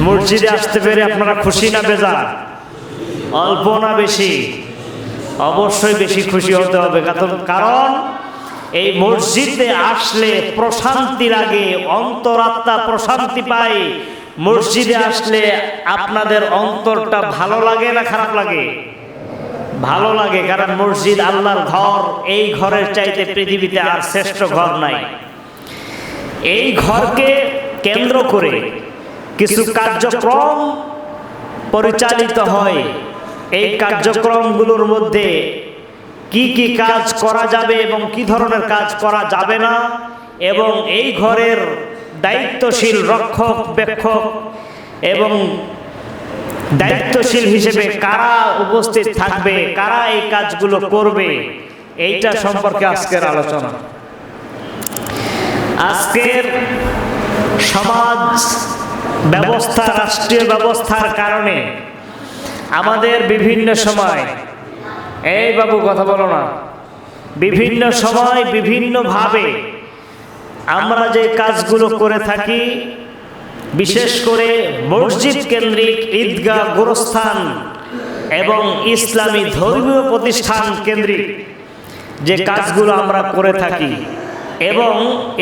মসজিদে আসতে পেরে আপনারা খুশি না বেজার? অল্প না বেশি? অবশ্যই বেশি খুশি হতে হবে, কারণ এই মসজিদে আসলে প্রশান্তি লাগে, অন্তরাত্মা প্রশান্তি পায়। মসজিদে আসলে আপনাদের অন্তরটা ভালো লাগে না খারাপ লাগে? ভালো লাগে, কারণ মসজিদ আল্লাহর ঘর। এই ঘরের চাইতে পৃথিবীতে আর শ্রেষ্ঠ ঘর নাই। এই ঘরকে কেন্দ্র করে কিছু কার্যক্রম পরিচালিত হয়। এই কার্যক্রমগুলোর মধ্যে কি কি কাজ করা যাবে এবং কি ধরনের কাজ করা যাবে না, এবং এই ঘরের দায়িত্বশীল রক্ষক বেক্ষক এবং দায়িত্বশীল হিসেবে কারা উপস্থিত থাকবে, কারা এই কাজগুলো করবে, এইটা সম্পর্কে আজকের আলোচনা। আজকের সমাজ ব্যবস্থা, রাষ্ট্রীয় ব্যবস্থার কারণে আমাদের বিভিন্ন সময়, এই বাবু কথা বলো না, বিভিন্ন সময় বিভিন্নভাবে আমরা যে কাজগুলো করে থাকি, বিশেষ করে মসজিদ কেন্দ্রিক, ঈদগাহ, গোরস্থান এবং ইসলামী ধর্মীয় প্রতিষ্ঠান কেন্দ্রিক যে কাজগুলো আমরা করে থাকি, এবং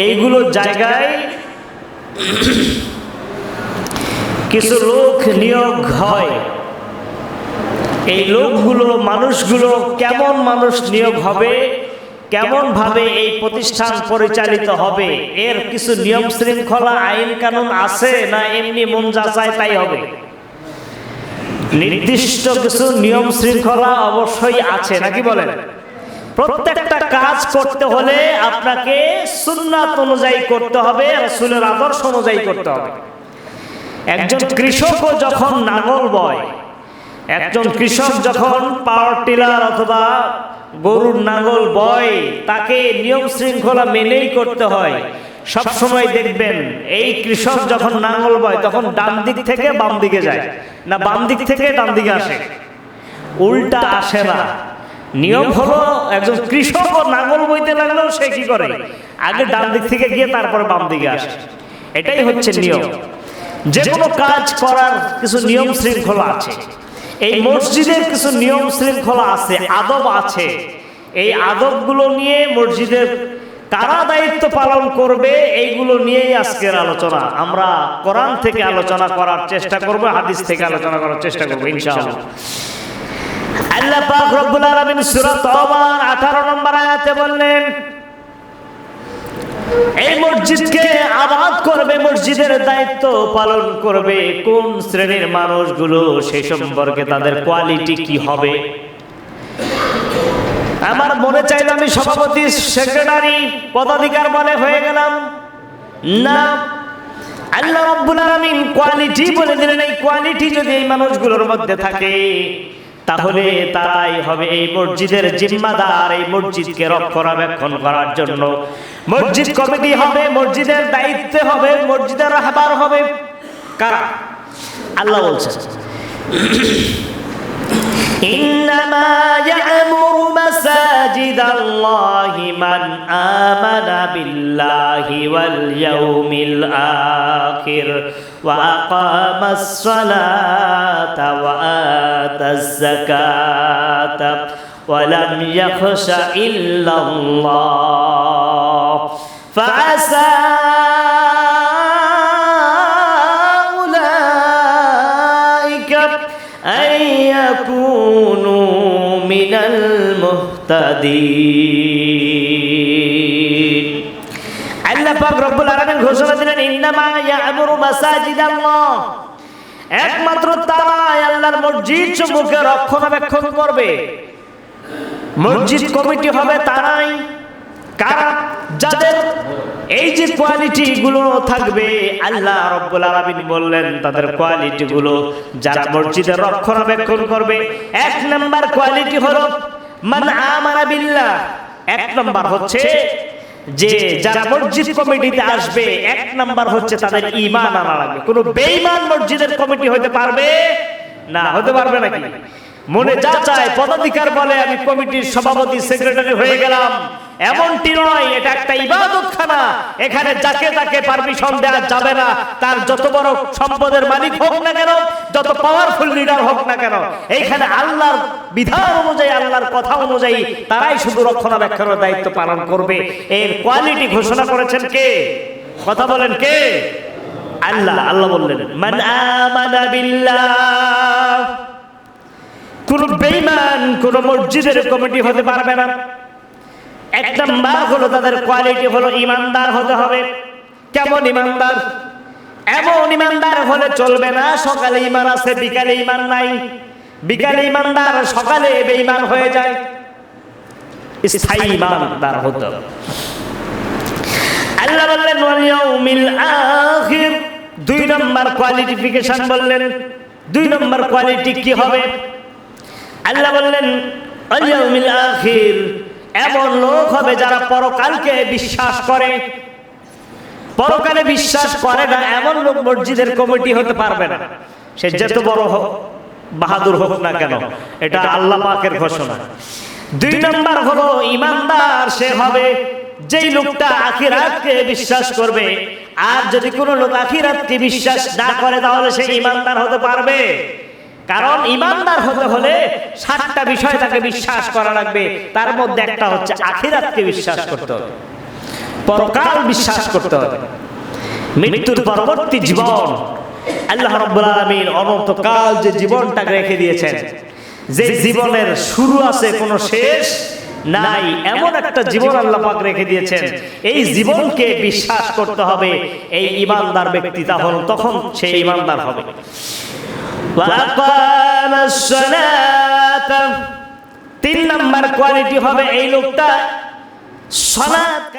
এইগুলো জায়গায় কিছু লোক নিয়োগ হয়। এই লোকগুলো, মানুষগুলো কেমন মানুষ নিয়োগ হবে, কেমন ভাবে এই প্রতিষ্ঠান পরিচালিত হবে, এর কিছু নিয়ম শৃঙ্খলা, আইন কানুন আছে না এমনি মন যা চায় তাই হবে? নির্দিষ্ট কিছু নিয়ম শৃঙ্খলা অবশ্যই আছে, নাকি বলেন? প্রত্যেকটা কাজ করতে হলে আপনাকে সুন্নাত অনুযায়ী করতে হবে, রাসূলের আদর্শ অনুযায়ী করতে হবে। একজন কৃষকও যখন নাঙল বয়, একজন কৃষক যখন পাওয়ার টিলার অথবা গরুর নাঙল বয়, তাকে নিয়ম শৃঙ্খলা মেনেই করতে হয়। সব সময় দেখবেন এই কৃষক যখন নাঙল বয় তখন ডান দিক থেকে বাম দিকে যায় না, বাম দিক থেকে ডান দিকে আসে, উল্টা আসে না। নিয়ম হলো একজন কৃষক ও নাঙল বইতে লাগলেও সে কি করে, আগে ডান দিক থেকে গিয়ে তারপরে বাম দিকে আসে। এটাই হচ্ছে নিয়ম। যে কোনো কাজ করার কিছু নিয়ম শৃঙ্খলা আছে। এই মসজিদের কিছু নিয়ম শৃঙ্খলা আছে, আদব আছে। এই আদবগুলো নিয়ে মসজিদের কারা দায়িত্ব পালন করবে, এইগুলো নিয়েই আজকের আলোচনা। আমরা কোরআন থেকে আলোচনা করার চেষ্টা করব, হাদিস থেকে আলোচনা করার চেষ্টা করব ইনশাআল্লাহ। আল্লাহ পাক রব্বুল আলামিন সূরা তাওবার 18 নম্বর আয়াতে বললেন, এই মসজিদকে আবাদ করবে, মসজিদের দায়িত্ব পালন করবে কোন শ্রেণীর মানুষগুলো, সেই সম্পর্কে তাদের কোয়ালিটি কি হবে। আমার মনে চাইল আমি সভাপতি, সেক্রেটারি, পদাধিকার বলে হয়ে গেলাম না। আল্লাহ রাব্বুল আলামিন কোয়ালিটি বলে দিলেন। এই কোয়ালিটি যদি এই মানুষগুলোর মধ্যে থাকে, তাহলে তারাই হবে এই মসজিদের জিম্মাদার। এই মসজিদকে রক্ষণাবেক্ষণ করার জন্য মসজিদ কমিটি হবে, মসজিদের দায়িত্বে হবে, মসজিদের রাহবার হবে কারা? আল্লাহ বলছেন, ইন্নামা ইয়া'মুরু মাসাজিদাল্লাহি মান আমানা বিল্লাহি ওয়াল ইয়াউমিল আখির ওয়া আকামাস সালাতা ওয়া আতাজ যাকাতা ওয়া লাম ইয়াখশা ইল্লাল্লাহ ফাআসা মিনাল মুহতাদিন। আল্লাহ পাক রব্বুল আলামিন ঘোষণা দিলেন, ইন্নামা ইয়া'মুরু মাসাজিদাল্লাহ, একমাত্র তারাই আল্লাহর মসজিদ সমূহকে রক্ষণাবেক্ষণ করবে। মসজিদ কমিটি হবে তারাই। কারা? যাদের এই যে কোয়ালিটি গুলো থাকবে, আল্লাহ রাব্বুল আলামিন বললেন তাদের কোয়ালিটি গুলো, যারা মসজিদের রক্ষণাবেক্ষণ করবে। এক নাম্বার কোয়ালিটি হলো মান আমানা বিল্লাহ। এক নাম্বার হচ্ছে যে যারা মসজিদ কমিটিতে আসবে, এক নাম্বার হচ্ছে তাদের ঈমান আনা লাগবে। কোনো বেঈমান মসজিদের কমিটি হতে পারবে না। হতে পারবে নাকি? মনে যা চায় পদাধিকার বলে আমি কমিটির সভাপতি, সেক্রেটারি হয়ে গেলাম, এমনটি নয়, এটা একটা ইবাদতখানা। এখানে যাকে তাকে পারমিশন দেওয়া যাবে না, তার যত বড় সম্পদের মালিক হোক না কেন, যত পাওয়ারফুল লিডার হোক না কেন। এইখানে আল্লাহর বিধান অনুযায়ী, আল্লাহর কথা অনুযায়ী তারাই শুধু রক্ষণাবেক্ষণের দায়িত্ব পালন করবে। এর কোয়ালিটি ঘোষণা করেছেন কে? কথা বলেন কে? আল্লাহ। আল্লাহ বললেন মান আমানা বিল্লাহ, কোন বেঈমান কোন মসজিদের কমিটি হতে পারবে না। এক নাম্বার হলো তাদের কোয়ালিটি হলো ইমানদার হতে হবে। কেমন ইমানদার? এমন ইমানদার হলে চলবে না সকালে ইমান আছে বিকালে ইমান নাই, বিকালে ইমানদার সকালে বেঈমান হয়ে যায়। স্থায়ী ইমানদার হতে হবে। আল্লাহ বললেন ওয়াল ইয়াউমিল আখির, 2 নম্বর কোয়ালিফিকেশন বললেন। 2 নম্বর কোয়ালিটি কি হবে? আল্লাহ বললেন ওয়াল ইয়াউমিল আখির, এমন লোক হবে যারা পরকালকে বিশ্বাস করে। পরকালে বিশ্বাস করে না এমন লোক মসজিদের কমিটি হতে পারবে না, সে যত বড় হোক, বাহাদুর হোক না কেন। এটা আল্লাহ পাকের ঘোষণা। 2 নম্বর হলো ইমানদার সে হবে যেই লোকটা আখিরাতকে বিশ্বাস করবে। আর যদি কোনো লোক আখিরাতকে বিশ্বাস না করে তাহলে সে ইমানদার হতে পারবে? কারণ ইমানদার হতে হলে 7টা বিষয় তাকে বিশ্বাস করা লাগবে। তার মধ্যে একটা হচ্ছে আখিরাতকে বিশ্বাস করতে হবে, পরকাল বিশ্বাস করতে হবে, মৃত্যুর পরবর্তী জীবন। আল্লাহ রাব্বুল আলামিন অনন্তকাল যে জীবনটাকে রেখে দিয়েছেন, যে জীবনের শুরু আছে কোনো শেষ নাই, এমন একটা জীবন আল্লাহ পাক রেখে দিয়েছেন। এই জীবনকে বিশ্বাস করতে হবে এই ইমানদার ব্যক্তি, তাহলে তখন সে ইমানদার হবে। ওয়াকামাস সালাত, 3 নম্বর কোয়ালিটি হবে এই লোকটা সালাত